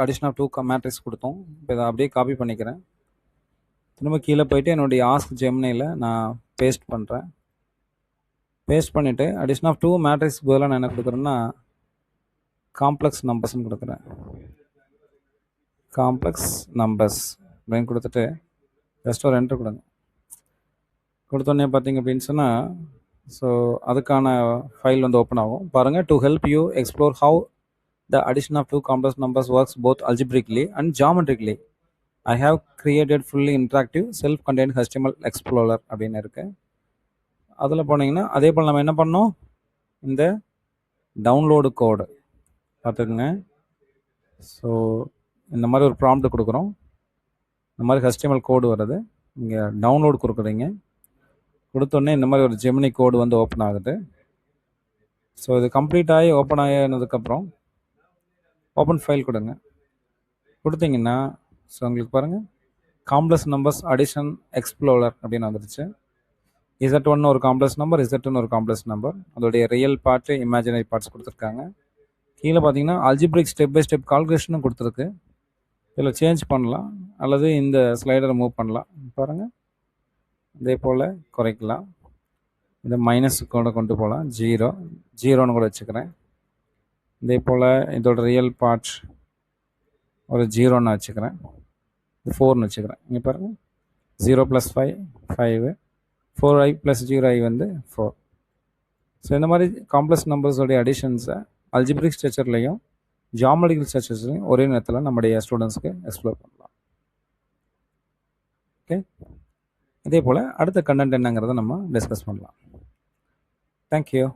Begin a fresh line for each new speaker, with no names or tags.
addition of 2 matrix கொடுத்தோம். இப்போ இதை அப்படியே காப்பி பண்ணிக்கிறேன். திரும்ப கீழே போயிட்டு என்னுடைய ஆஸ்க் ஜெமினியில் நான் பேஸ்ட் பண்ணுறேன். பேஸ்ட் பண்ணிவிட்டு addition of 2 மேட்ரிக்ஸ்க்கு பதிலாக நான் என்ன கொடுக்குறேன்னா காம்ப்ளெக்ஸ் நம்பர்ஸ்ன்னு கொடுக்குறேன். காம்ப்ளெக்ஸ் நம்பர்ஸ் அப்படின்னு கொடுத்துட்டு ஜஸ்ட் ஒரு என்ட்ரு கொடுங்க. கொடுத்தோன்னே பார்த்தீங்க அப்படின்னு சொன்னால் ஸோ அதுக்கான ஃபைல் வந்து ஓப்பன் ஆகும். பாருங்கள், to help you explore how the addition of 2 complex numbers works both algebraically and geometrically. I have created fully interactive self-contained HTML explorer அப்படின்னு இருக்கு. அதில் போனீங்கன்னா அதே போல் நம்ம என்ன பண்ணோம், இந்த டவுன்லோடு கோடு பார்த்துக்குங்க. ஸோ இந்த மாதிரி ஒரு ப்ராம்ப்ட் கொடுக்குறோம். இந்த மாதிரி HTML கோடு வருது. இங்கே டவுன்லோடு கொடுக்குறீங்க. கொடுத்தோடனே இந்த மாதிரி ஒரு ஜெமினி கோடு வந்து ஓப்பன் ஆகுது. ஸோ இது கம்ப்ளீட் ஆகி ஓப்பன் ஆகினதுக்கப்புறம் ஓப்பன் ஃபைல் கொடுங்க. கொடுத்தீங்கன்னா ஸோ உங்களுக்கு பாருங்கள் காம்ப்ளெக்ஸ் நம்பர்ஸ் அடிஷன் எக்ஸ்ப்ளோரர் அப்படின்னு வந்துடுச்சு. Z1 ஒரு காம்ப்ளெக்ஸ் நம்பர், Z2 ஒரு காம்ப்ளெக்ஸ் நம்பர், அதோடைய ரியல் பார்ட்டு இமேஜினரி பார்ட்ஸ் கொடுத்துருக்காங்க. கீழே பார்த்தீங்கன்னா அல்ஜிப்ரிக் ஸ்டெப் பை ஸ்டெப் கால்குலேஷனும் கொடுத்துருக்கு. இதில் சேஞ்ச் பண்ணலாம் அல்லது இந்த ஸ்லைடரை மூவ் பண்ணலாம். பாருங்கள், இதே போல் குறைக்கலாம். இதை மைனஸுக்கு கூட கொண்டு போகலாம். 0ன்னு கூட வச்சுக்கிறேன். இதே போல் இதோட ரியல் பார்ட் ஒரு 0ன்னு வச்சுக்கிறேன். இது 4ன்னு வச்சுக்கிறேன். இங்கே பாருங்கள், 0 + 5 5, 4i + 0i வந்து 4. ஸோ இந்த மாதிரி காம்ப்ளெக்ஸ் நம்பர்ஸோடைய அடிஷன்ஸை அல்ஜிப்ரிக் ஸ்ட்ரக்சர்லையும் ஜியாமெட்ரிக்கல் ஸ்ட்ரக்சர்ஸ்லையும் ஒரே நேரத்தில் நம்முடைய ஸ்டூடெண்ட்ஸ்க்கு எக்ஸ்ப்ளோர் பண்ணலாம். ஓகே, இதே போல் அடுத்த கண்டென்ட் என்னங்கிறத நம்ம டிஸ்கஸ் பண்ணலாம். தேங்க்யூ.